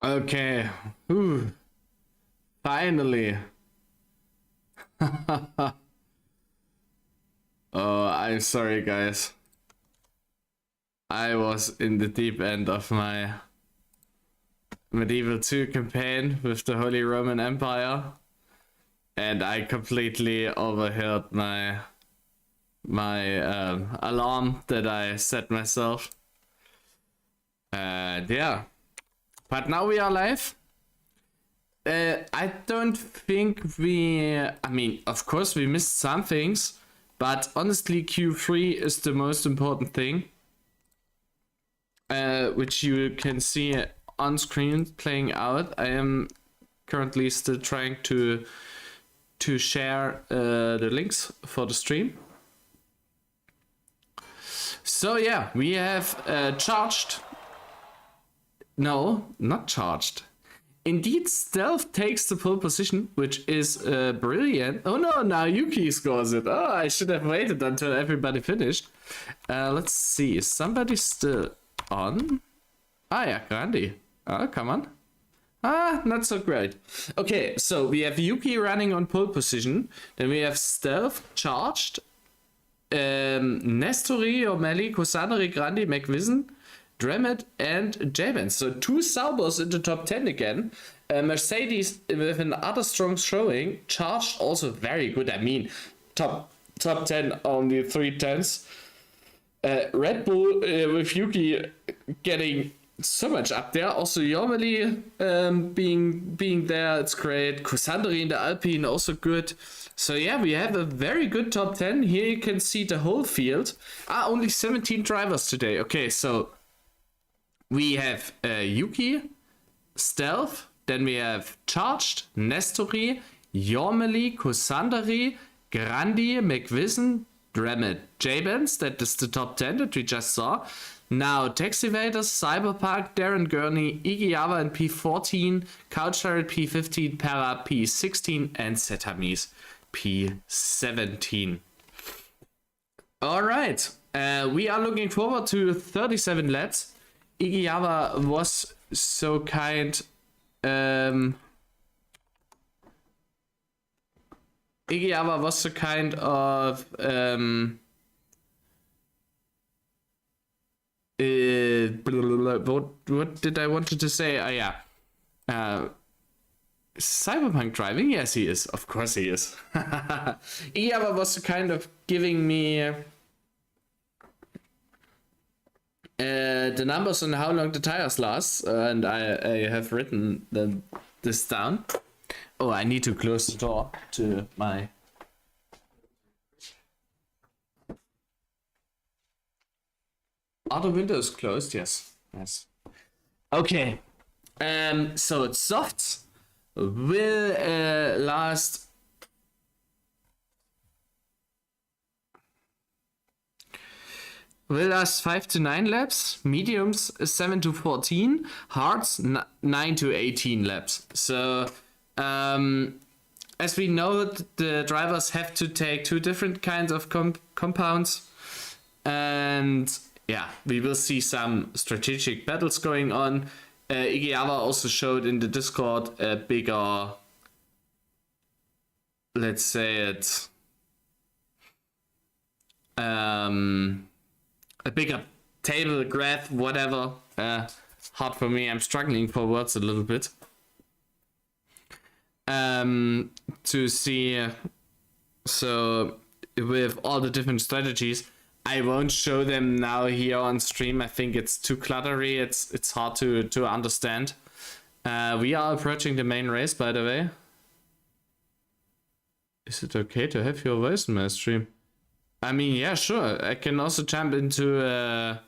Okay. Ooh, finally. Oh, I'm sorry, guys. I was in the deep end of my Medieval 2 campaign with the Holy Roman Empire, and I completely overheard my alarm that I set myself. And yeah, but now we are live. I don't think I mean, of course we missed some things, but honestly Q3 is the most important thing, which you can see on screen playing out. I am currently still trying to share the links for the stream. So yeah, we have charged. No, not charged. Indeed, Stealth takes the pole position, which is brilliant. Oh no, now Yuki scores it. Oh, I should have waited until everybody finished. Let's see, is somebody still on? Ah yeah, Grandi. Oh, come on. Ah, not so great. Okay, so we have Yuki running on pole position. Then we have Stealth charged. Nestori, O'Malley, Cosaneri, Grandi, McVision, Dremet, and Jabin. So 2 Saubers in the top 10 again. Mercedes with another strong showing. Charged also very good. I mean, top 10, only 3 tenths. Red Bull with Yuki getting so much up there. Also Jormeli being there, it's great. Cosaneri in the Alpine also good. So yeah, we have a very good top 10. Here you can see the whole field. Only 17 drivers today. Okay, so we have Yuki, Stealth, then we have Charged, Nestori, Jormeli, Cosaneri, Grandi, McVision, Dremet, Jabens. That is the top 10 that we just saw. Now, Taxivators, Cyberpark, Darren Gurney, Igiyawa in P14, Couchstarred P15, Para P16, and Setamis P17. Alright, we are looking forward to 37 laps. Igiyawa was so kind. Igiyawa was so kind of what did I wanted to say? Oh yeah. Cyberpunk driving? Yes, he is. Of course he is. Igiyawa was kind of giving me the numbers on how long the tires last, and I have written this down. Oh, I need to close the door to my... Are the windows closed? Yes. Yes. Okay. So softs will last 5 to 9 laps, mediums 7 to 14, hards 9 to 18 laps. So as we know, the drivers have to take 2 different kinds of compounds, and yeah, we will see some strategic battles going on. Igiyawa also showed in the Discord a bigger, let's say it, a bigger table graph, whatever. Hard for me, I'm struggling for words a little bit. To see, so with all the different strategies, I won't show them now here on stream. I think it's too cluttery. It's hard to understand. We are approaching the main race, by the way. Is it okay to have your voice in my stream? I mean, yeah, sure. I can also jump into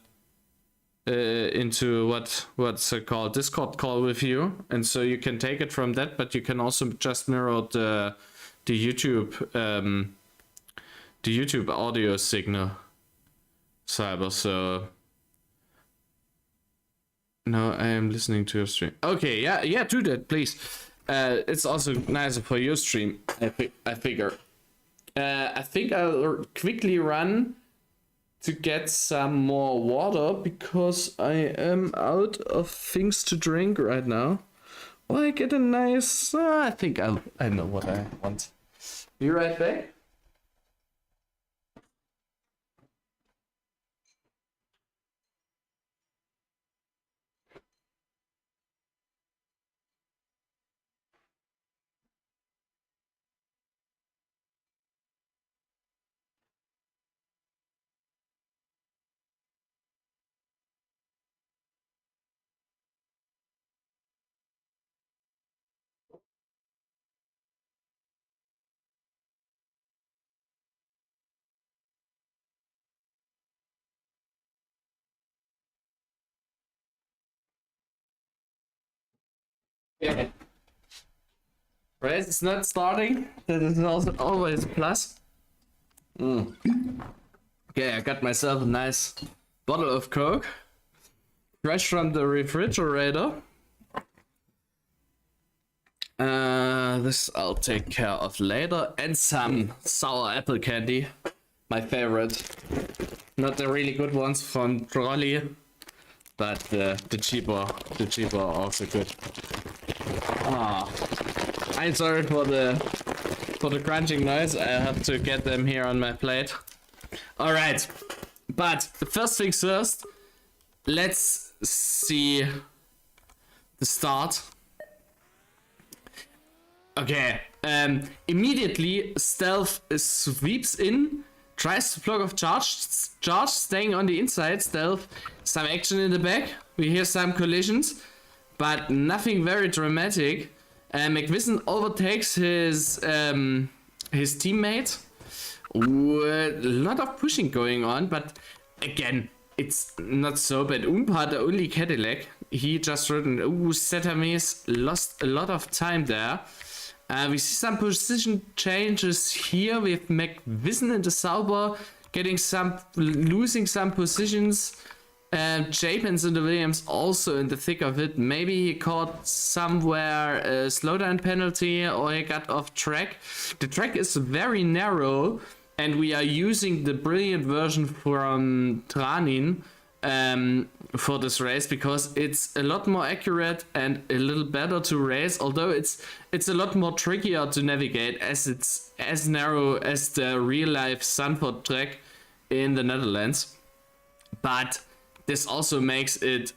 what's it called, Discord call with you, and so you can take it from that. But you can also just mirror the YouTube audio signal. Cyber, so no, I am listening to your stream. Okay, yeah, do that, please. It's also nicer for your stream, I figure. I think I'll quickly run to get some more water because I am out of things to drink right now. Oh, I get a nice... I think I know what I want. Be right back. Yeah. Race is not starting. That is also always a plus. Okay, I got myself a nice bottle of Coke, fresh from the refrigerator. This I'll take care of later, and some sour apple candy, my favorite. Not the really good ones from Trolley, but the cheaper are also good. I'm sorry for the crunching noise. I have to get them here on my plate. All right, but first things first. Let's see the start. Okay. Immediately, Stealth sweeps in, tries to block off charge, staying on the inside. Stealth, some action in the back. We hear some collisions, but nothing very dramatic. McVision overtakes his teammate. A lot of pushing going on, but again, it's not so bad. Umpa, the only Cadillac, he just ridden. Setamis lost a lot of time there. We see some position changes here with McVision in the Sauber losing some positions. Japans and the Williams also in the thick of it. Maybe he caught somewhere a slowdown penalty or he got off track. The track is very narrow, and we are using the brilliant version from Tranin for this race because it's a lot more accurate and a little better to race, although it's a lot more trickier to navigate as it's as narrow as the real life Zandvoort track in the Netherlands. But this also makes it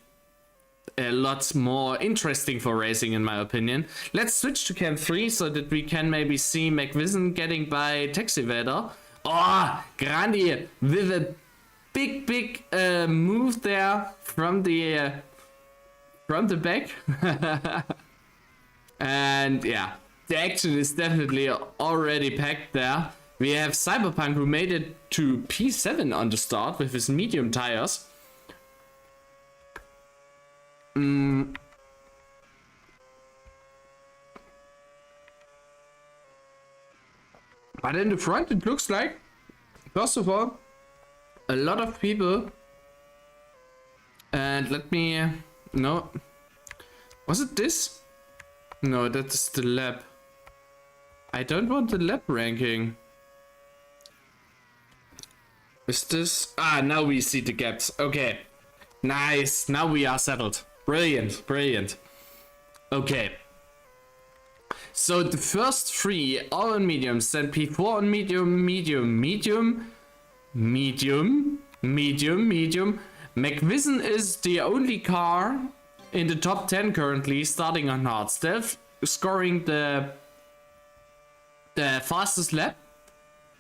a lot more interesting for racing, in my opinion. Let's switch to cam 3 so that we can maybe see McVision getting by Taxivader. Oh, Grandi with a big move there from the back. And yeah, the action is definitely already packed there. We have Cyberpunk, who made it to P7 on the start with his medium tires. But in the front, it looks like, first of all, a lot of people. And let me... No. Was it this? No, that's the lap. I don't want the lap ranking. Is this... Ah, now we see the gaps. Okay. Nice. Now we are settled. Brilliant. Okay. So the first three are on mediums, then P4 on medium. McVision is the only car in the top 10 currently, starting on hard. Stealth scoring the fastest lap.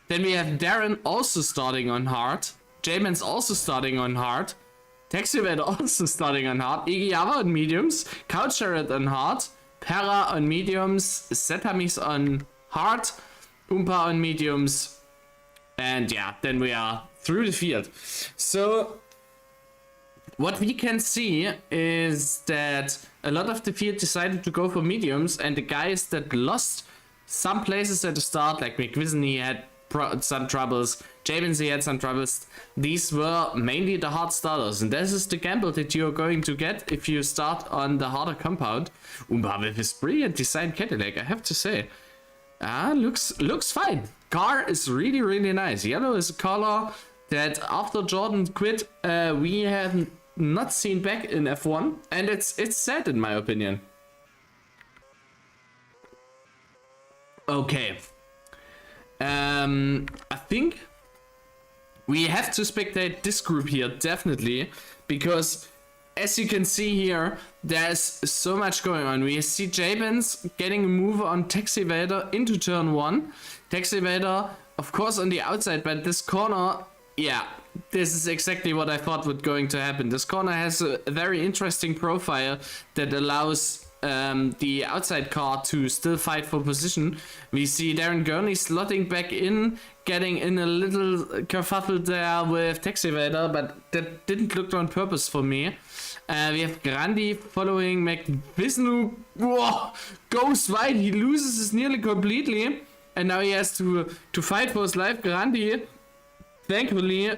Then we have Darren also starting on hard. Jamin's also starting on hard. Taxivader also starting on hard. Igiyawa on mediums. Couchshared on hard. Pera on mediums. Setamis on hard. Umpa on mediums. And yeah, then we are through the field. So what we can see is that a lot of the field decided to go for mediums, and the guys that lost some places at the start, like McVision, he had some troubles. Jabins, he had some troubles. These were mainly the hard starters, and this is the gamble that you're going to get if you start on the harder compound. Umba with his brilliant design Cadillac, I have to say. Looks fine. Car is really nice. Yellow is a color that after Jordan quit, we have not seen back in F1, and it's sad in my opinion. Okay. I think we have to spectate this group here, definitely, because as you can see here, there's so much going on. We see Jabens getting a move on Taxi Vader into turn 1. Taxi Vader, of course, on the outside, but this corner, yeah, this is exactly what I thought would going to happen. This corner has a very interesting profile that allows the outside car to still fight for position. We see Darren Gurney slotting back in, getting in a little kerfuffle there with Taxi Vader, but that didn't look on purpose for me. We have Grandi following McVision, who goes wide. He loses his nearly completely, and now he has to fight for his life. Grandi, thankfully,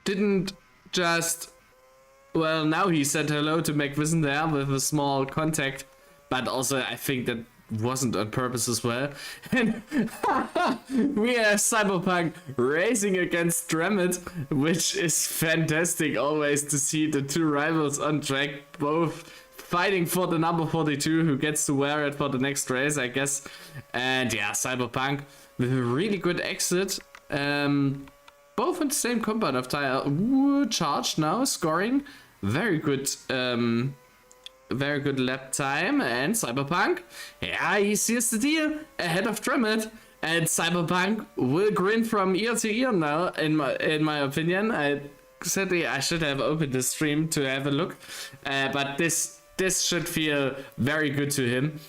didn't just... Well, now he said hello to McVision there with a small contact, but also I think that wasn't on purpose as well. And we have Cyberpunk racing against Dremet, which is fantastic always to see the two rivals on track, both fighting for the number 42 who gets to wear it for the next race, I guess. And yeah, Cyberpunk with a really good exit. Both in the same compound of tire. Ooh, charged now, scoring. Very good lap time, and Cyberpunk, yeah, he seals the deal ahead of Dremet, and Cyberpunk will grin from ear to ear now, in my opinion. I should have opened the stream to have a look, but this should feel very good to him.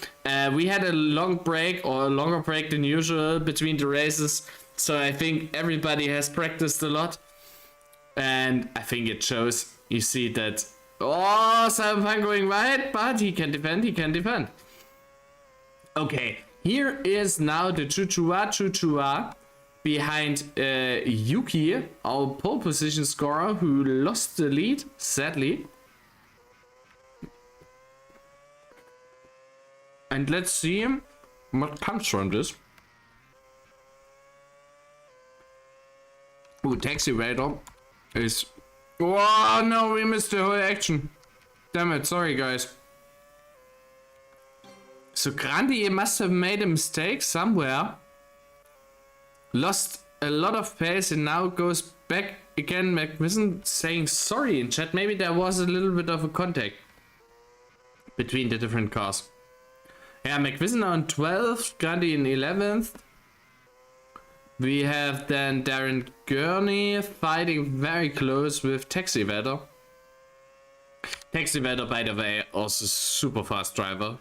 We had a long break, or a longer break than usual between the races, so I think everybody has practiced a lot, and I think it shows. You see that, Cyberpunk going right, but he can defend. Okay, here is now the Chuchua behind Yuki, our pole position scorer, who lost the lead, sadly. And let's see what comes from this. Ooh, Taxi Vader is... Oh no, we missed the whole action. Damn it, sorry guys. So Grandi must have made a mistake somewhere. Lost a lot of pace and now goes back again. McVision saying sorry in chat. Maybe there was a little bit of a contact between the different cars. Yeah, McVision on 12th, Grandi in 11th. We have then Darren Gurney fighting very close with Taxi Vader. Taxi Vader, by the way, also super fast driver.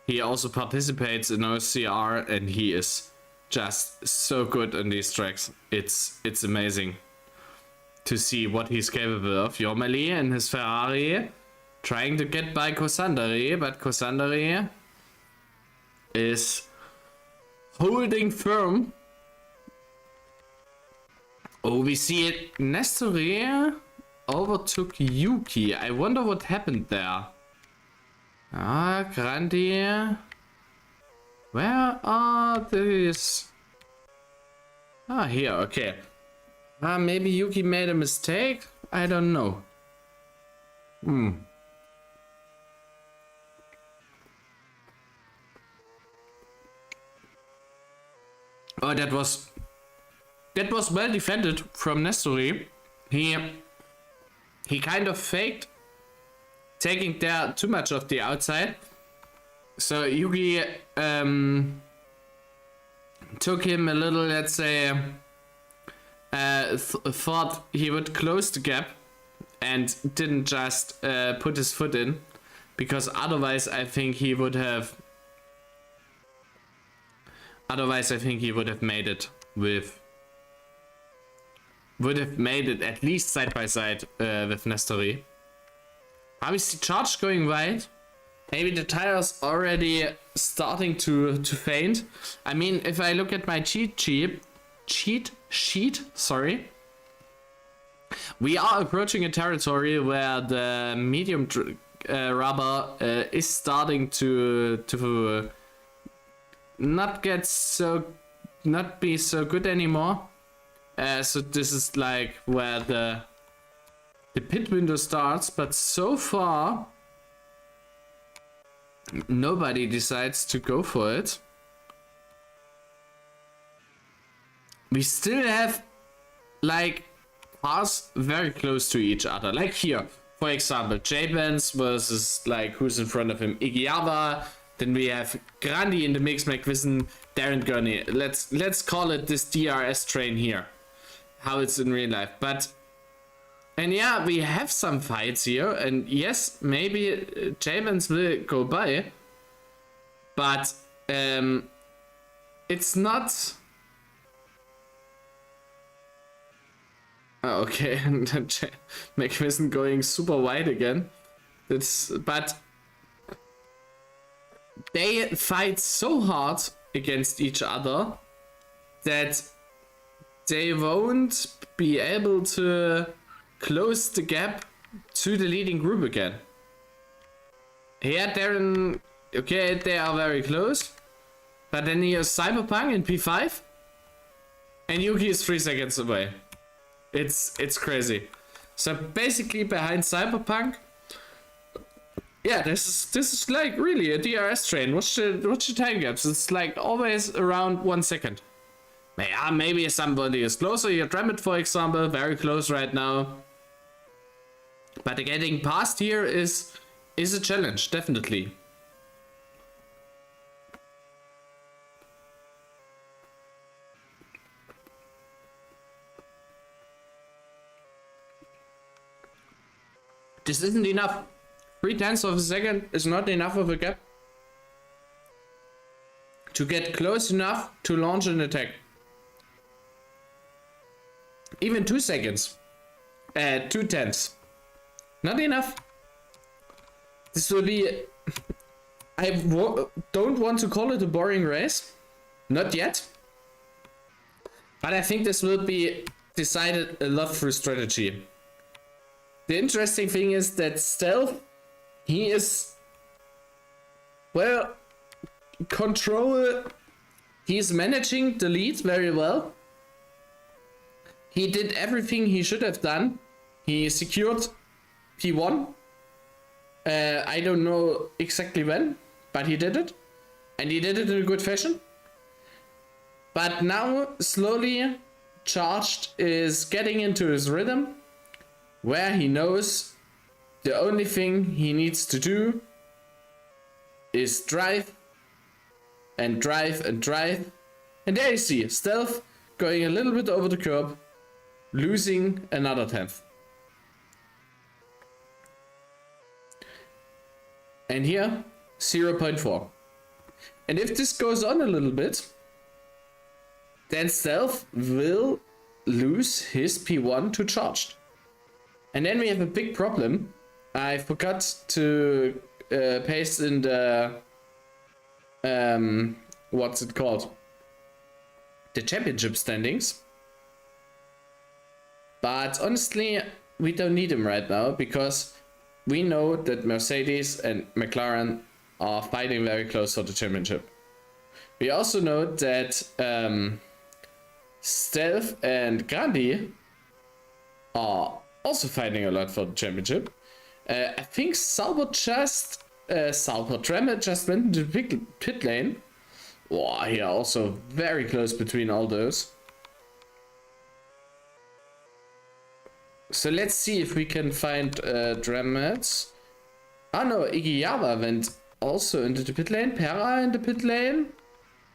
He also participates in OCR and he is just so good on these tracks. It's amazing to see what he's capable of. Jormali and his Ferrari trying to get by Kosandari, but Kosandari is holding firm. Oh, we see it. Nestori overtook Yuki. I wonder what happened there. Grandi. Where are these? Here, okay. Maybe Yuki made a mistake? I don't know. Oh, that was well defended from Nestori. He kind of faked taking there too much of the outside. So Yuki took him a little, let's say, thought he would close the gap and didn't just put his foot in, because otherwise I think he would have made it at least side by side with Nestori. How is the charge going wide? Maybe the tires already starting to faint. I mean, if I look at my cheat sheet, sorry, we are approaching a territory where the medium rubber is starting to not be so good anymore. So this is like where the pit window starts, but so far nobody decides to go for it. We still have like cars very close to each other. Like here, for example, J-Benz versus like who's in front of him, Igiyama. Then we have Grandi in the mix, McVision, Darren Gurney. Let's call it this DRS train here, how it's in real life. And yeah, we have some fights here, and yes, maybe J-Benz will go by, but it's not. Oh, okay, McVision going super wide again. But they fight so hard against each other that they won't be able to close the gap to the leading group again. Here, Darren, okay, they are very close, but then here's Cyberpunk in P5, and Yuki is 3 seconds away. It's crazy. So basically behind Cyberpunk, yeah, this is like really a DRS train. What's the time gaps? It's like always around 1 second. Yeah, maybe somebody is closer. Here, Dremet, for example, very close right now. But getting past here is a challenge, definitely. This isn't enough. 0.3 of a second is not enough of a gap to get close enough to launch an attack. Even 2 seconds. 0.2. Not enough. This will be... I don't want to call it a boring race. Not yet. But I think this will be decided a lot through strategy. The interesting thing is that Stealth, he is, well, control, he's managing the lead very well. He did everything he should have done. He secured P1. I don't know exactly when, but he did it. And he did it in a good fashion. But now, slowly, Charged is getting into his rhythm, where he knows the only thing he needs to do is drive and drive and drive. And there you see Stealth going a little bit over the curb, losing another 10th. And here 0.4. And if this goes on a little bit, then Stealth will lose his P1 to Charged. And then we have a big problem. I forgot to paste in the what's it called? The championship standings. But honestly, we don't need him right now because we know that Mercedes and McLaren are fighting very close for the championship. We also know that Stealth and Grandi are also fighting a lot for the championship. I think Dremet just went into the pit lane. Wow, here also very close between all those. So let's see if we can find Dremet. Ah no, Igiyama went also into the pit lane. Pera in the pit lane.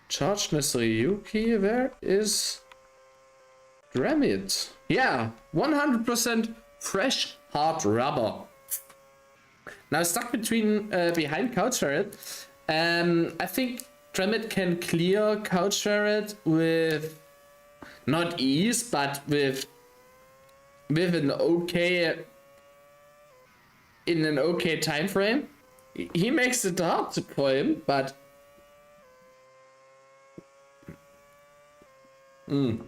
Charged Yuki. Where is Dremet? Yeah, 100% fresh hard rubber. Now stuck between behind Couch Ferret. I think Dremet can clear Couch Ferret with not ease, but with an okay time frame. He makes it hard for him, but oh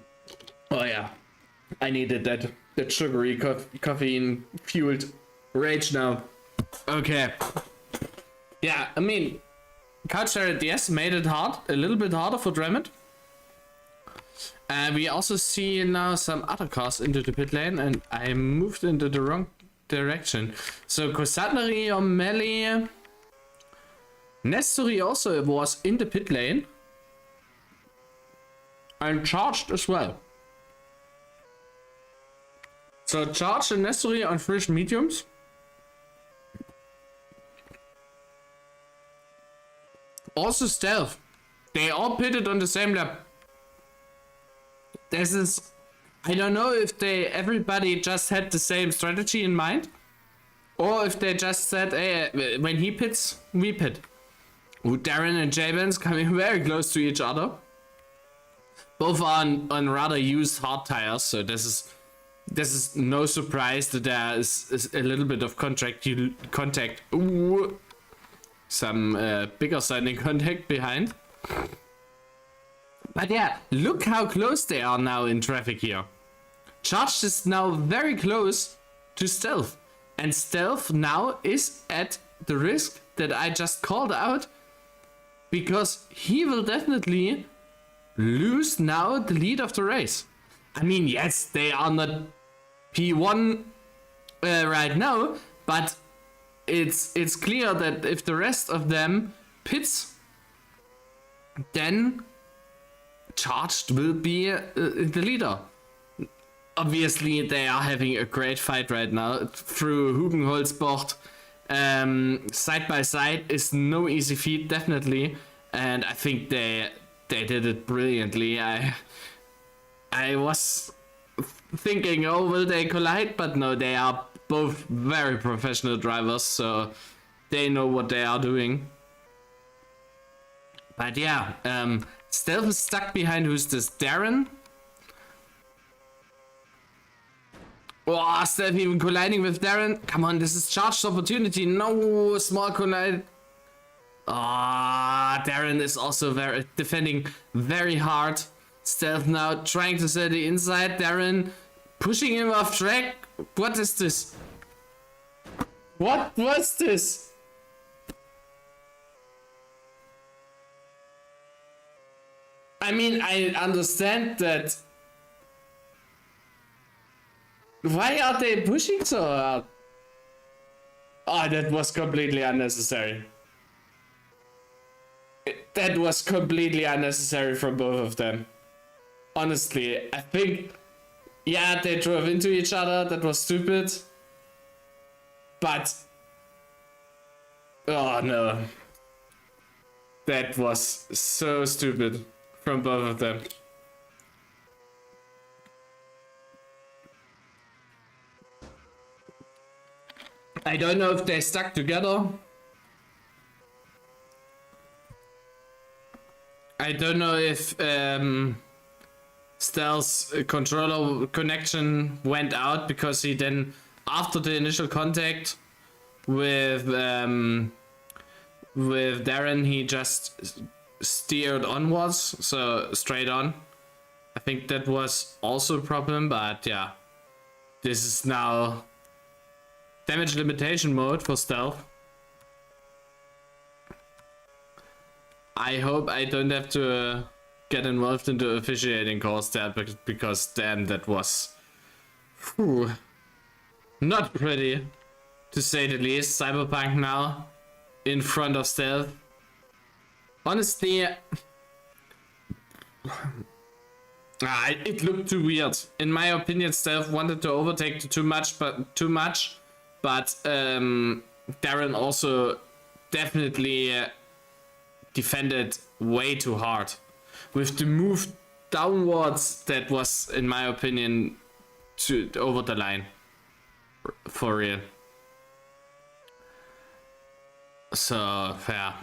yeah, I needed that sugary caffeine fueled rage now. Okay, yeah, I mean, Couch Ferret, yes, made it hard, a little bit harder for Dremet. We also see now some other cars into the pit lane, and I moved into the wrong direction. So Cosaneri, O'Malley, Nestori also was in the pit lane and charged as well. So charged and Nestori on fresh mediums. Also stealth. They all pitted on the same lap. This is, I don't know if everybody just had the same strategy in mind, or if they just said, hey, when he pits, we pit. With Darren and Jabens coming very close to each other. Both on rather used hard tires, so this is no surprise that there is a little bit of contact. Ooh, some bigger sounding contact behind. But yeah, look how close they are now in traffic here. Charged is now very close to Stealth. And Stealth now is at the risk that I just called out. Because he will definitely lose now the lead of the race. I mean, yes, they are not P1 right now. But it's clear that if the rest of them pits, then Charged will be the leader. Obviously, they are having a great fight right now through Hugenholzbocht. Side by side is no easy feat, definitely, and I think they did it brilliantly. I was thinking, oh, will they collide? But no, they are both very professional drivers, so they know what they are doing. But yeah, Stealth is stuck behind, who's this, Darren? Oh, Stealth even colliding with Darren. Come on, this is Charged opportunity. No, small collide. Ah, Darren is also defending very hard. Stealth now trying to set the inside. Darren pushing him off track. What is this? What was this? I mean, I understand that. Why are they pushing so hard? Oh, that was completely unnecessary. That was completely unnecessary from both of them. Honestly, I think, yeah, they drove into each other. That was stupid. But, oh no. That was so stupid from both of them. I don't know if they stuck together. I don't know if Stealth's controller connection went out because he then, after the initial contact with Darren, he just steered onwards, so straight on. I think that was also a problem, but yeah, this is now damage limitation mode for Stealth. I hope I don't have to get involved into officiating calls there, because damn, that was not pretty, to say the least. Cyberpunk now in front of Stealth. Honestly, it looked too weird. In my opinion, Stealth wanted to overtake too much, but Darren also definitely defended way too hard. With the move downwards, that was, in my opinion, over the line. For real. So, fair.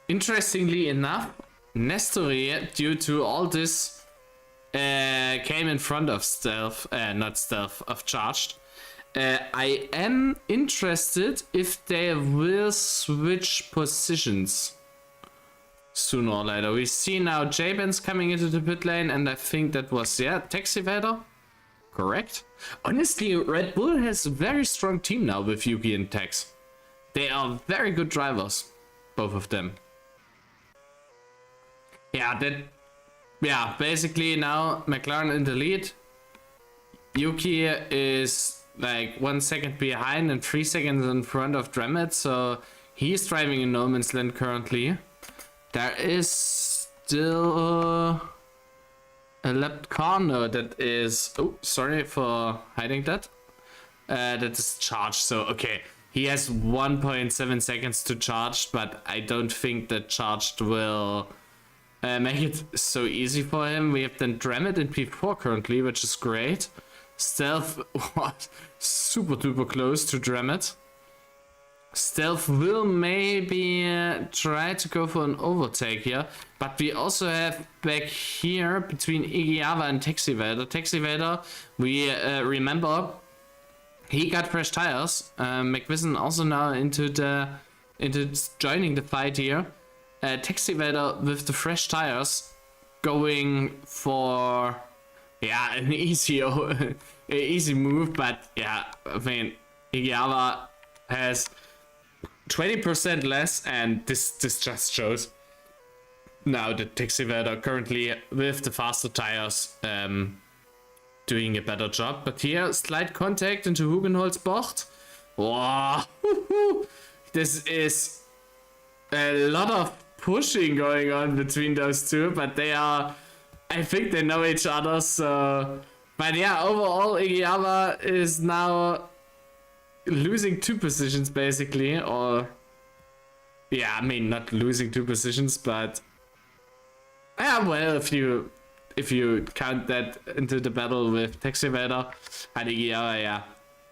Interestingly enough, Nestori, due to all this, came in front of Stealth, not Stealth, of Charged. I am interested if they will switch positions sooner or later. We see now Jabens coming into the pit lane, and I think that was, yeah, Taxivator. Correct. Honestly, Red Bull has a very strong team now with Yuki and Tex. They are very good drivers. both of them. Yeah, basically now McLaren in the lead. Yuki is like 1 second behind and 3 seconds in front of Dremet, so he's driving in no man's land currently. There is still a left corner that is, oh, sorry for hiding that. That is charged, so okay. He has 1.7 seconds to charge, but I don't think that charged will make it so easy for him. We have then Dremet in P4 currently, which is great. Stealth was super duper close to Dremet. Stealth will maybe try to go for an overtake here, but we also have back here between Igiava and Taxivader. Taxivader, we remember he got fresh tires. McVision also now into joining the fight here. Taxivader with the fresh tires going for an easy move, but yeah, I mean Igiava has 20% less, and this just shows now that Taxivader currently with the faster tires doing a better job. But here, slight contact into Hugenholzbocht. Wow, this is a lot of pushing going on between those two, but I think they know each other, so... But yeah, overall, Igiava is now losing 2 positions, basically, or... Yeah, I mean, not losing 2 positions, but... Yeah, well, if you count that into the battle with Taxivader, and Igiava, yeah,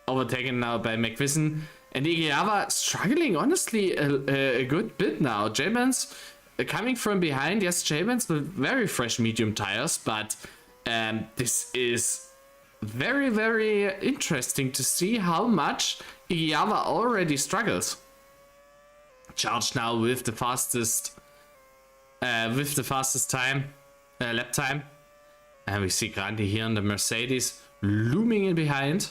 overtaken now by McVision. And Igiava struggling, honestly, a good bit now. J-Benz coming from behind. Yes, J-Benz with very fresh medium tires, but this is very, very interesting to see how much Igiava already struggles. Charged now with the fastest time, lap time. And we see Grandi here on the Mercedes looming in behind.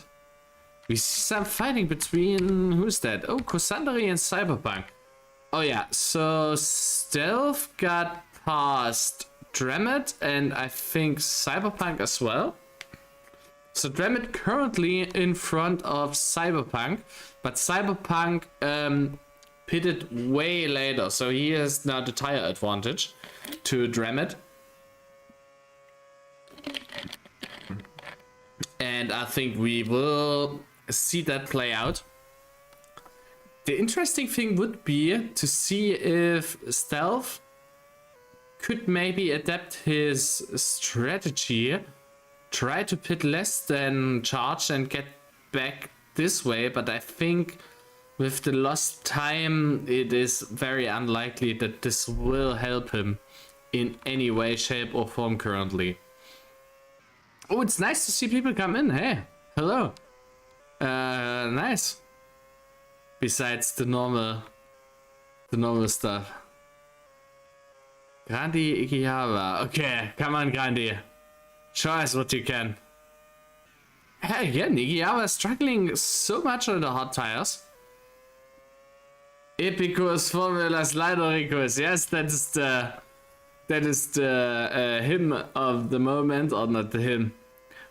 We see some fighting between, who's that? Oh, Kosandari and Cyberpunk. Oh yeah, so Stealth got past Dremet and I think Cyberpunk as well. So Dremet currently in front of Cyberpunk, but Cyberpunk pitted way later, so he has now the tire advantage to Dremet. And I think we will see that play out. The interesting thing would be to see if Stealth could maybe adapt his strategy, try to pit less than charge and get back this way, but I think with the lost time it is very unlikely that this will help him in any way, shape or form currently. Oh, it's nice to see people come in. Hey, hello. Nice. Besides the normal stuff. Grandi Igiava. Okay, come on, Grandi. Show us what you can. Hey, again, Igiava is struggling so much on the hot tires. Epicus Formula Slidoricus. Yes, that is the hymn of the moment, or not the hymn.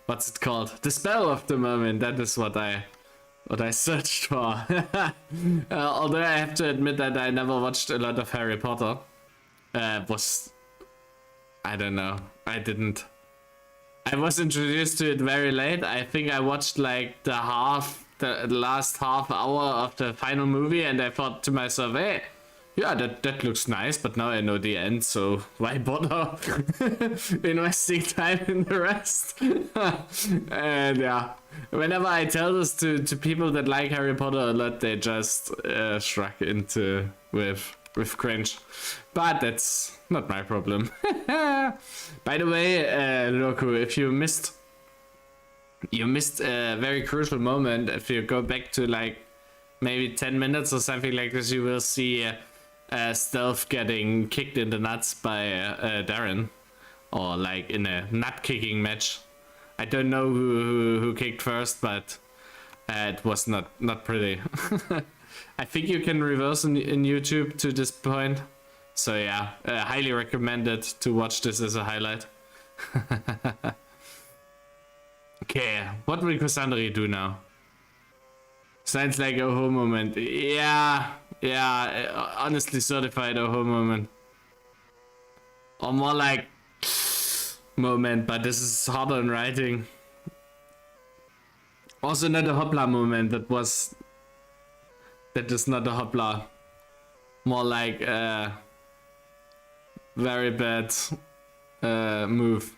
What's it called? The spell of the moment. That is what I searched for. Although I have to admit that I never watched a lot of Harry Potter. I don't know. I was introduced to it very late. I think I watched like the last half hour of the final movie, and I thought to myself, hey, yeah, that looks nice, but now I know the end, so why bother investing time in the rest? And yeah, whenever I tell this to people that like Harry Potter a lot, they just shrug into with cringe. But that's not my problem. By the way, Loku, if you missed a very crucial moment. If you go back to like maybe 10 minutes or something like this, you will see Stealth getting kicked in the nuts by Darren, or like in a nut kicking match. I don't know who kicked first, but it was not pretty. I think you can reverse in YouTube to this point. So yeah, highly recommended to watch this as a highlight. Okay, what will Cassandra do now? Sounds like a oh moment. Yeah, honestly certified oh moment. Or more like moment, but this is harder in writing. Also not a hoppla moment, that is not a hoppla. More like very bad move.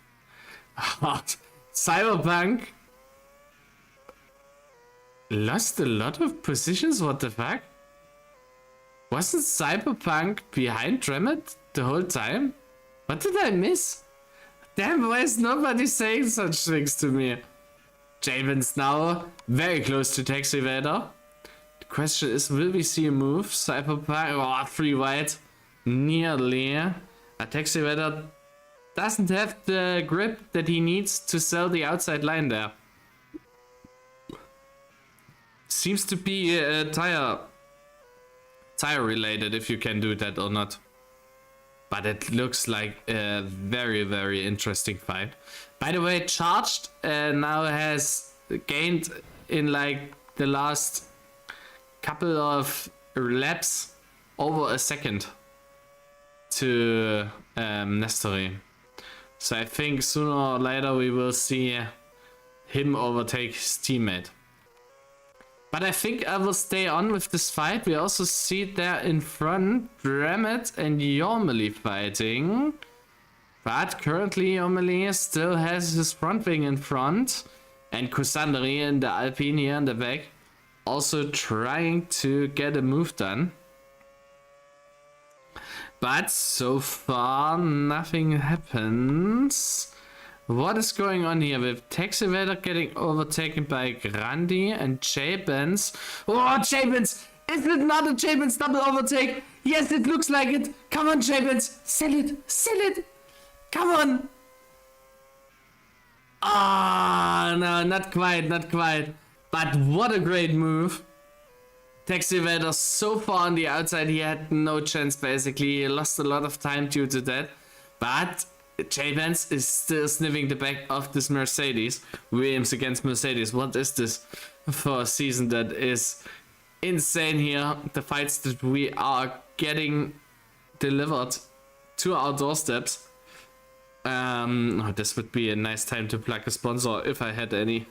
Cyberpunk lost a lot of positions, what the fuck? Wasn't Cyberpunk behind Dremet the whole time? What did I miss? Damn, why is nobody saying such things to me? Javen's now very close to Taxi Vader. The question is, will we see a move? Cyberpunk, oh, 3 white. Nearly. Taxi Vader doesn't have the grip that he needs to sell the outside line there. Seems to be tire related, if you can do that or not. But it looks like a very, very interesting fight. By the way, Charged now has gained in like the last couple of laps over a second to Nestori. So I think sooner or later we will see him overtake his teammate. But I think I will stay on with this fight. We also see there in front Dremet and Yormali fighting. But currently Yormali still has his front wing in front. And Kusandari in the Alpine here in the back. Also trying to get a move done. But so far nothing happens. What is going on here with Taxi Vader getting overtaken by Grandi and J-Benz? Oh, J-Benz! Is it not a J-Benz double overtake? Yes, it looks like it. Come on, J-Benz. Sell it. Sell it. Come on. Ah, no, not quite, not quite. But what a great move. Taxi Vader so far on the outside, he had no chance basically. He lost a lot of time due to that. But J-Benz is still sniffing the back of this Mercedes. Williams against Mercedes. What is this for a season that is insane here? The fights that we are getting delivered to our doorsteps. Oh, this would be a nice time to plug a sponsor if I had any.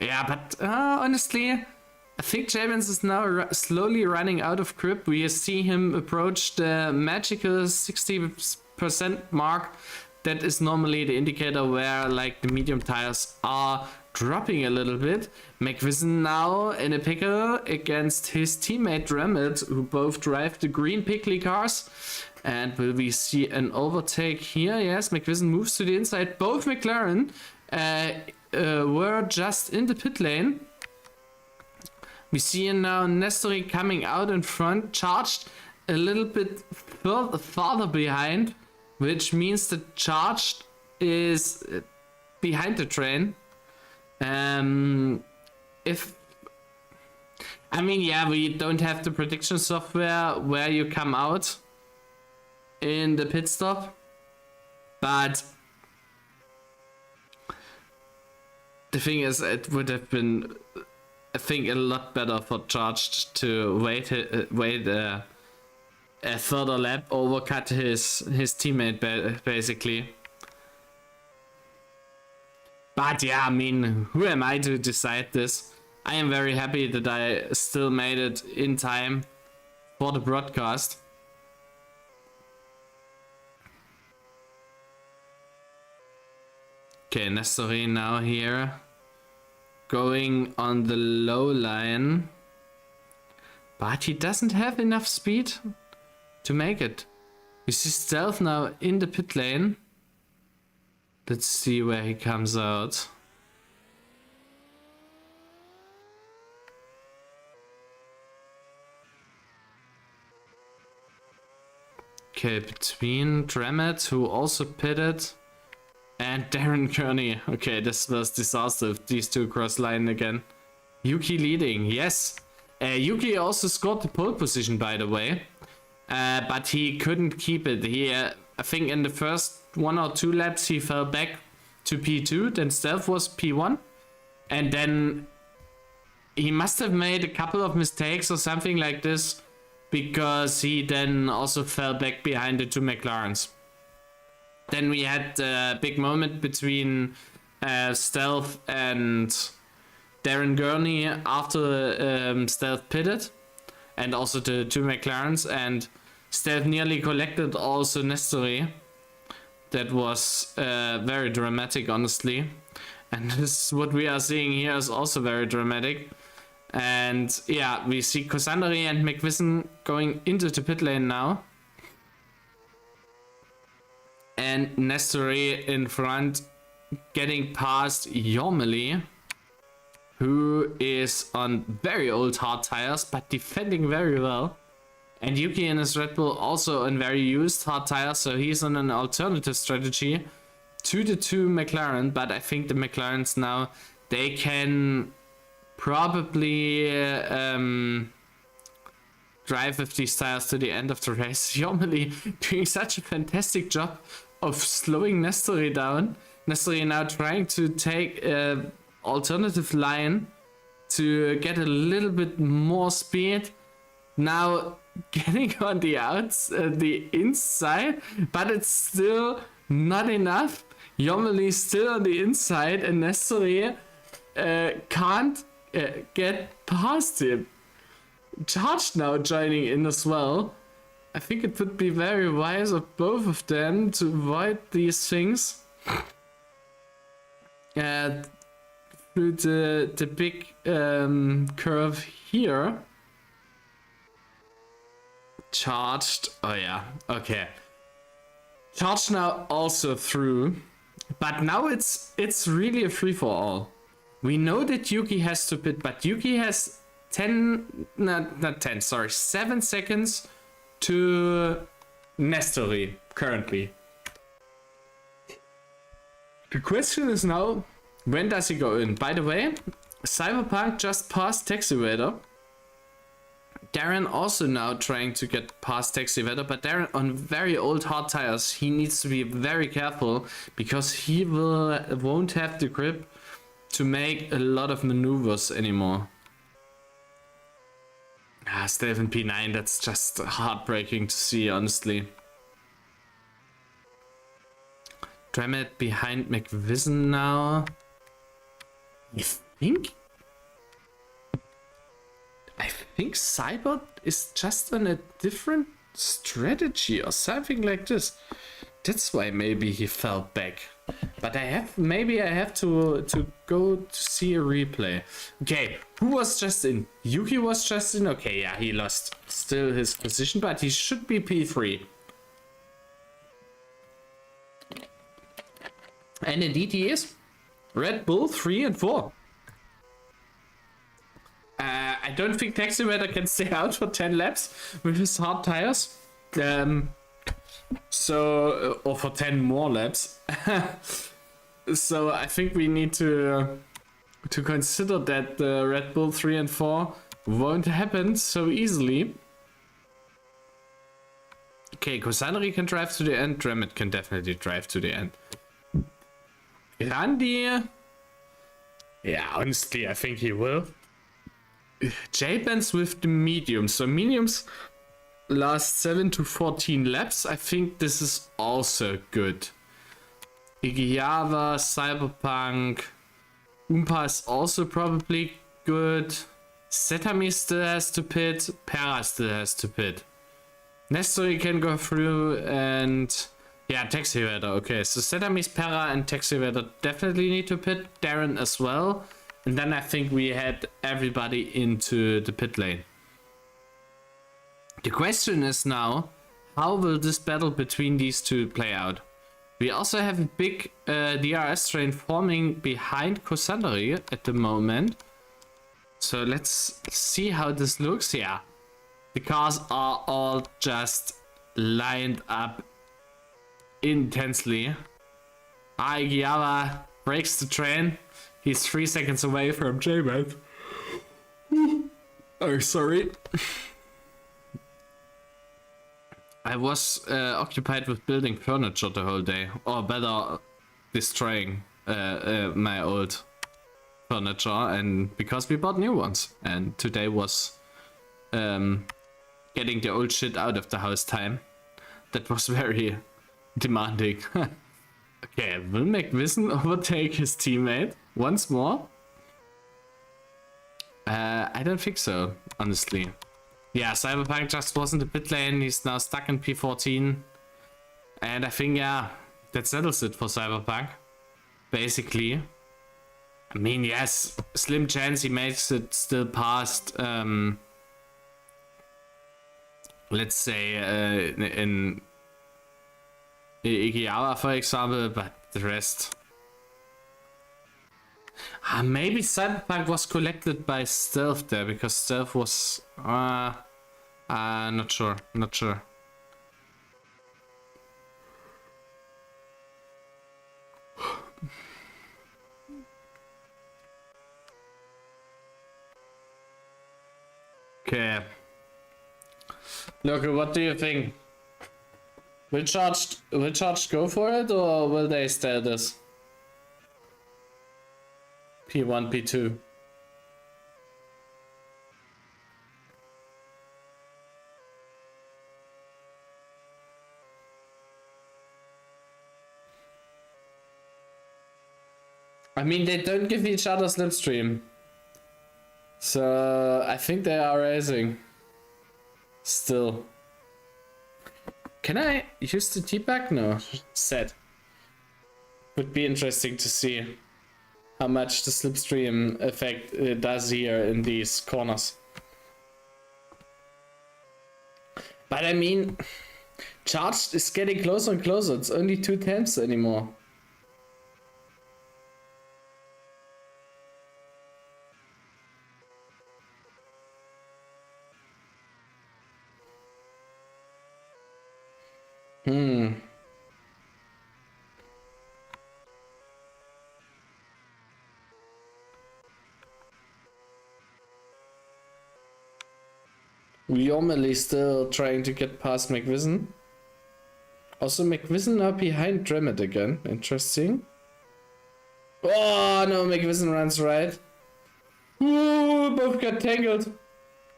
Yeah, but honestly, I think J-Benz is now slowly running out of grip. We see him approach the magical 60% mark. That is normally the indicator where like the medium tires are dropping a little bit. McVision now in a pickle against his teammate Dremet, who both drive the green pickly cars. And will we see an overtake here? Yes, McVision moves to the inside. Both McLaren were just in the pit lane. We see now Nestori coming out in front, Charged a little bit farther behind, which means that Charged is behind the train. We don't have the prediction software where you come out in the pit stop, but the thing is, it would have been, I think, a lot better for Charged to wait a further lap, overcut his teammate basically. But yeah, I mean, who am I to decide this? I am very happy that I still made it in time for the broadcast. Okay, Nestori now here, going on the low line, but he doesn't have enough speed to make it. We see Stealth now in the pit lane. Let's see where he comes out. Okay, between Dremet, who also pitted, and Darren Kearney. Okay, this was disaster if these two cross line again. Yuki leading, yes. Yuki also scored the pole position, by the way. But he couldn't keep it. I think in the first 1 or 2 laps, he fell back to P2. Then Stealth was P1. And then he must have made a couple of mistakes or something like this, because he then also fell back behind the 2 McLarens. Then we had a big moment between Stealth and Darren Gurney after Stealth pitted, and also the 2 McLarens, and Stealth nearly collected also Nestori. That was very dramatic, honestly. And this, what we are seeing here, is also very dramatic. And yeah, we see Kosandari and McVision going into the pit lane now. And Nestori in front, getting past Yormeli, who is on very old hard tires, but defending very well. And Yuki in his Red Bull also on very used hard tires, so he's on an alternative strategy to the 2 McLaren. But I think the McLarens now, they can probably drive with these tires to the end of the race. Yormeli doing such a fantastic job of slowing Nestori down. Nestori now trying to take an alternative line to get a little bit more speed. Now getting on the the inside, but it's still not enough. Yormeli is still on the inside, and Nestori can't get past him. Charge now joining in as well. I think it would be very wise of both of them to avoid these things. Through the big curve here. Charged. Oh yeah, okay. Charged now also through. But now it's really a free for all. We know that Yuki has to pit, but Yuki has 7 seconds to Nestori currently. The question is now, when does he go in? By the way, Cyberpunk just passed Taxi Raider. Darren also now trying to get past Taxi Raider, but Darren on very old hard tires, he needs to be very careful, because he won't have the grip to make a lot of maneuvers anymore. Still in P9, that's just heartbreaking to see, honestly. Dramet behind McVision now. I think Cybot is just on a different strategy or something like this. That's why maybe he fell back. But I have to go to see a replay. Okay, who was just in? Yuki was just in. Okay, yeah, he lost still his position, but he should be P3. And indeed he is. Red Bull 3 and 4. I don't think Taxi Raider can stay out for 10 laps with his hard tires. Or for 10 more laps. So I think we need to consider that the Red Bull 3 and 4 won't happen so easily. Okay, Kosandari can drive to the end. Dramet can definitely drive to the end. Grandi, yeah, honestly, I think he will. J-Bands with the mediums. So mediums last 7 to 14 laps. I think this is also good. Igiyava, Cyberpunk, Oompa is also probably good. Setami still has to pit. Para still has to pit. Nestori can go through, and yeah, Taxi Raider. Okay, so Setami's, Para, and Taxi Raider definitely need to pit. Darren as well. And then I think we had everybody into the pit lane. The question is now, how will this battle between these two play out? We also have a big DRS train forming behind Kosandari at the moment. So let's see how this looks. Yeah, the cars are all just lined up intensely. Aigiawa breaks the train. He's 3 seconds away from J-Man. Oh, sorry. I was occupied with building furniture the whole day, or better, destroying my old furniture, and because we bought new ones, and today was getting the old shit out of the house time. That was very demanding. Okay, will McVision overtake his teammate once more? I don't think so, honestly. Yeah, Cyberpunk just wasn't a pit lane. He's now stuck in P14. And I think, yeah, that settles it for Cyberpunk. Basically. I mean, yes, slim chance he makes it still past, let's say, in Ikiawa, for example, but the rest... maybe Cyberpunk was collected by Stealth there, because Stealth was... not sure, not sure. Okay. Look, what do you think? Will Charged go for it, or will they stay at this? P1, P2. I mean, they don't give each other slipstream. So, I think they are racing. Still. Can I use the T-Back? No. Set. Would be interesting to see how much the slipstream effect does here in these corners. But I mean, Charged is getting closer and closer. It's only 2 tenths anymore. Normally still trying to get past McVision. Also, McVision now behind Dremet again. Interesting. Oh no, McVision runs right. Ooh, both got tangled.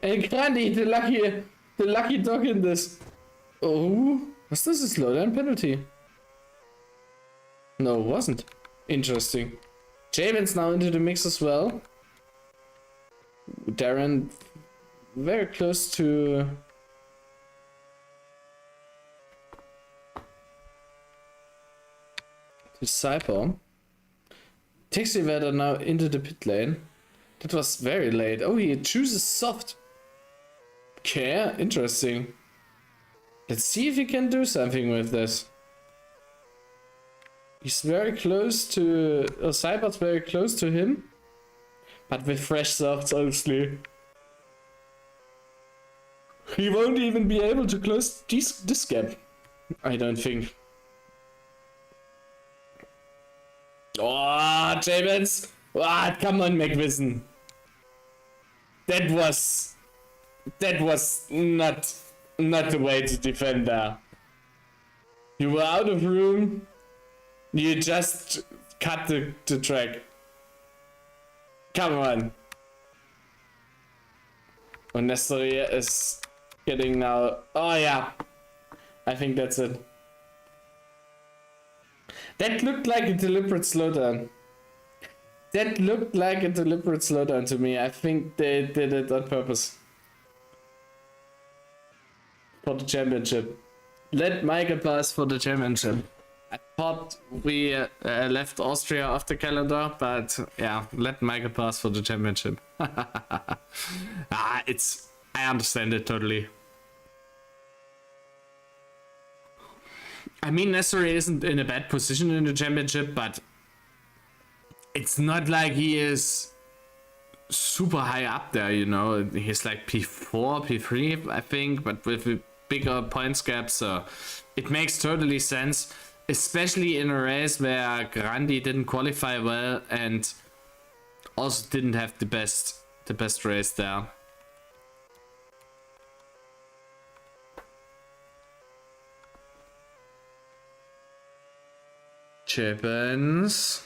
And Grandi, the lucky dog in this. Oh, was this a slowdown penalty? No, it wasn't. Interesting. Javen's now into the mix as well. Darren very close to Cyber. Taxi Vader now into the pit lane. That was very late. Oh, he chooses soft. Okay, interesting. Let's see if he can do something with this. He's very close to... Cyber's very close to him. But with fresh softs, obviously. He won't even be able to close this gap. I don't think. Oh, James! Ah, come on, McVision. That was not the way to defend there. You were out of room. You just cut the track. Come on. And Nestoria is getting now. Oh yeah, I think that's it. That looked like a deliberate slowdown. That looked like a deliberate slowdown to me. I think they did it on purpose. For the championship. Let Michael pass for the championship. I thought we left Austria off the calendar, but yeah, let Michael pass for the championship. I understand it totally. I mean, Nestori isn't in a bad position in the championship, but it's not like he is super high up there, you know. He's like P4, P3, I think, but with a bigger points gap, so it makes totally sense, especially in a race where Grandi didn't qualify well and also didn't have the best race there. Chippens.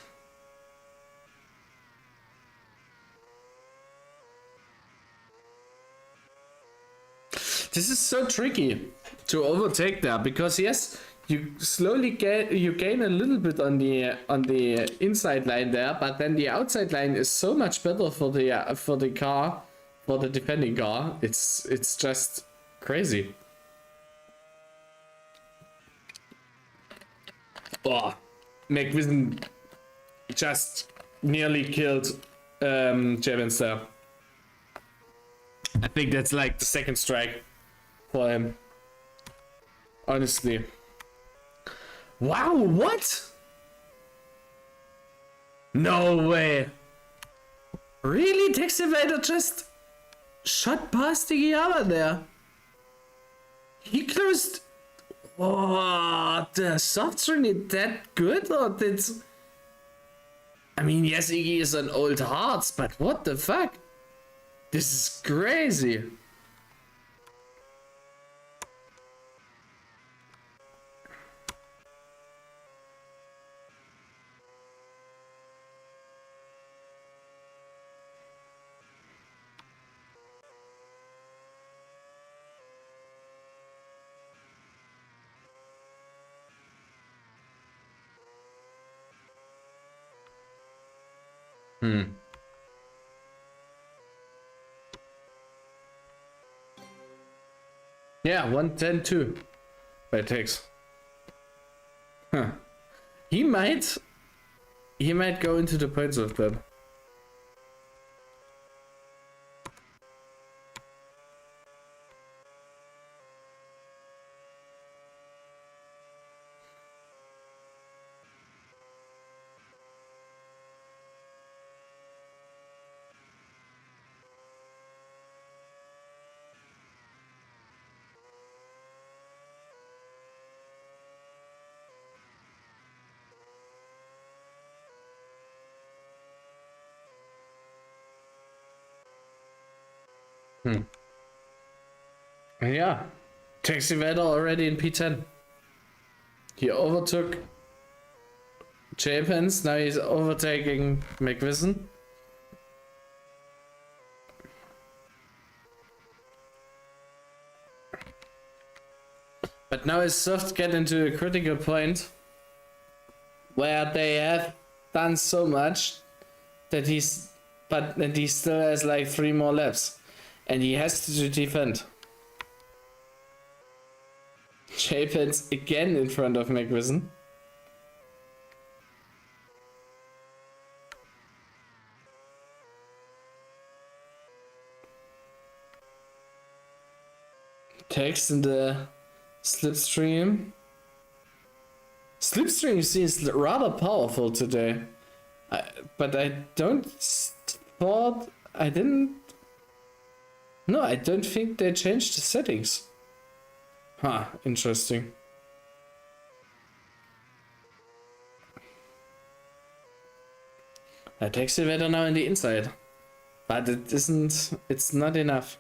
This is so tricky to overtake there because yes, you slowly gain a little bit on the inside line there, but then the outside line is so much better for the car, for the defending car. It's just crazy. Oh, McVision just nearly killed Jevons there. I think that's like the second strike for him. Honestly. Wow, what? No way. Really? Taxivator just shot past the Giyama there. He closed. Oh, the soft's really that good? Or did... I mean, yes, Iggy is an old hearts, but what the fuck? This is crazy. Yeah, 110-2 by Tex. Huh. He might go into the points with that. Yeah, Taxivator already in P10. He overtook Japens, now he's overtaking McVision. But now his softs get into a critical point where they have done so much that he still has like 3 more laps and he has to defend. Japens again in front of McVision. Text in the slipstream. Slipstream seems rather powerful today. But I don't think they changed the settings. Huh, interesting. I takes it better now in the inside. But it's not enough.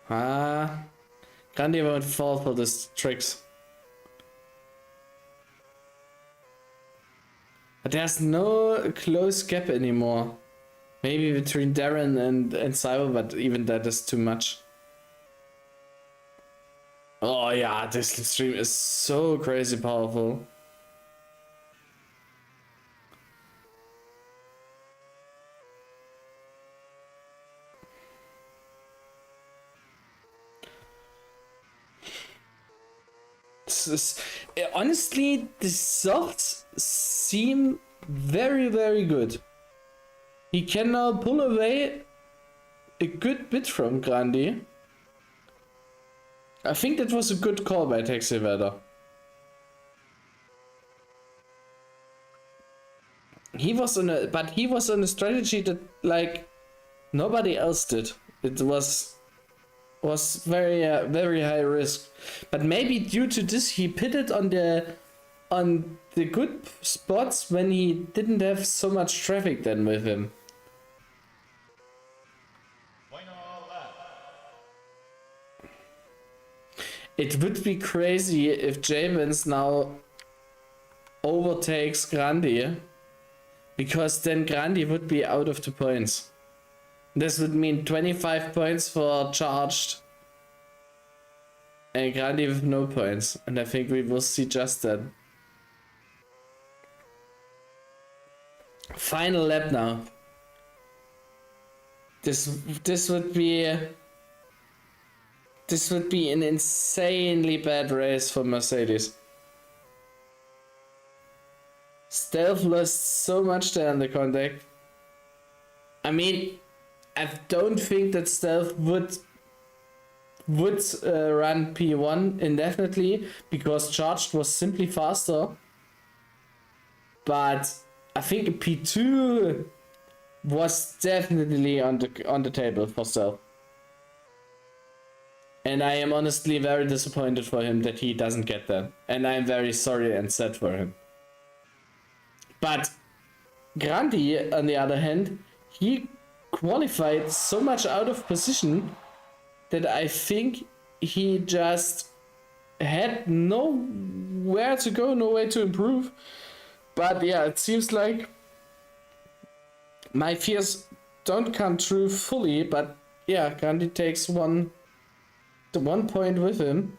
Grandi won't fall for these tricks. But there's no close gap anymore. Maybe between Darren and Cyber, but even that is too much. Oh yeah, this stream is so crazy powerful. Honestly, the softs seem very, very good. He can now pull away a good bit from Grandi. I think that was a good call by Taxivator. He was on a strategy that like nobody else did. It was very very high risk, but maybe due to this he pitted on the good spots when he didn't have so much traffic then with him. It would be crazy if Javens now overtakes Grandi, because then Grandi would be out of the points. This would mean 25 points for charged and Grandi with no points, and I think we will see just that. Final lap now. This would be an insanely bad race for Mercedes. Stealth lost so much there in the contact. I mean, I don't think that Stealth would run P1 indefinitely, because Charged was simply faster. But I think P2 was definitely on the table for Stealth. And I am honestly very disappointed for him that he doesn't get that. And I'm very sorry and sad for him. But Grandi, on the other hand, he qualified so much out of position that I think he just had nowhere to go, no way to improve. But yeah, it seems like my fears don't come true fully, but yeah, Grandi takes the 1 point with him.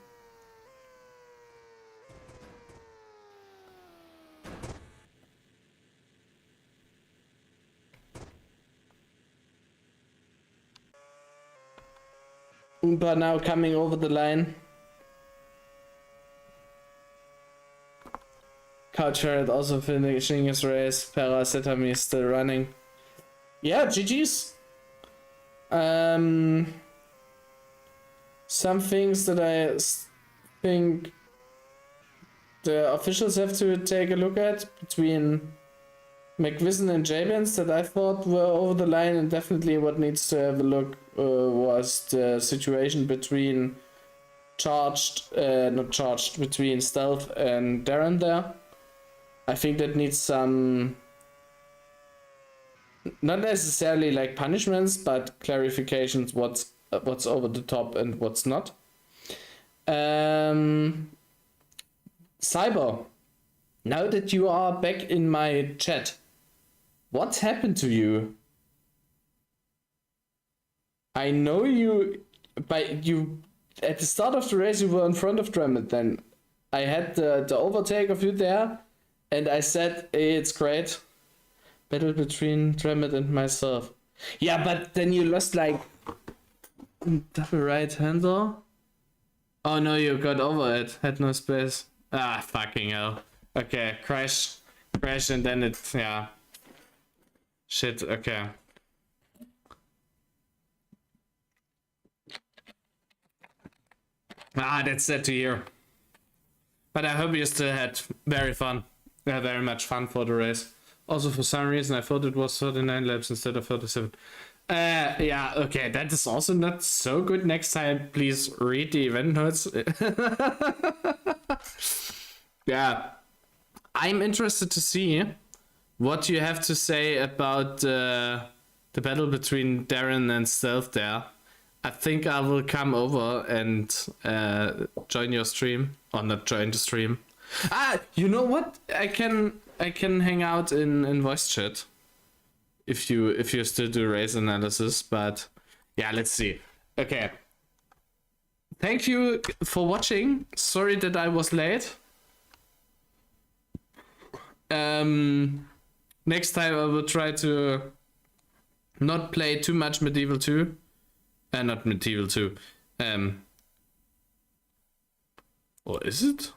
But now coming over the line. Couchard also finishing his race. Paracetamol is still running. Yeah, GG's. Some things that I think the officials have to take a look at between McVision and Jabens that I thought were over the line, and definitely what needs to have a look was the situation between between Stealth and Darren there. I think that needs some, not necessarily like punishments, but clarifications what's over the top and what's not. Cyber, now that you are back in my chat, what happened to you? I know you at the start of the race you were in front of Drummond. Then I had the overtake of you there, and I said, hey, it's great. Battle between Drummond and myself. Yeah, but then you lost like double right hander. Oh no, you got over it. Had no space. Ah, fucking hell. Okay, crash, and then it, yeah. Shit, okay. Ah, that's sad to hear. But I hope you still had very much fun for the race. Also, for some reason, I thought it was 39 laps instead of 37. Yeah, okay, that is also not so good. Next time, please read the event notes. Yeah, I'm interested to see what you have to say about the battle between Darren and Stealth there. I think I will come over and join your stream, or not join the stream. Ah, you know what? I can hang out in voice chat if you still do race analysis. But yeah, let's see. Okay. Thank you for watching. Sorry that I was late. Next time I will try to not play too much Medieval 2. Not Medieval 2. Or is it?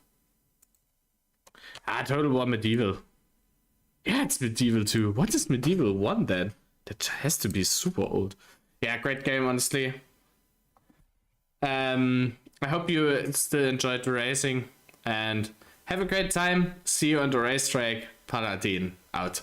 Total War Medieval. Yeah, it's Medieval 2. What is Medieval 1 then? That has to be super old. Yeah, great game, honestly. I hope you still enjoyed the racing and have a great time. See you on the racetrack. Paladin out.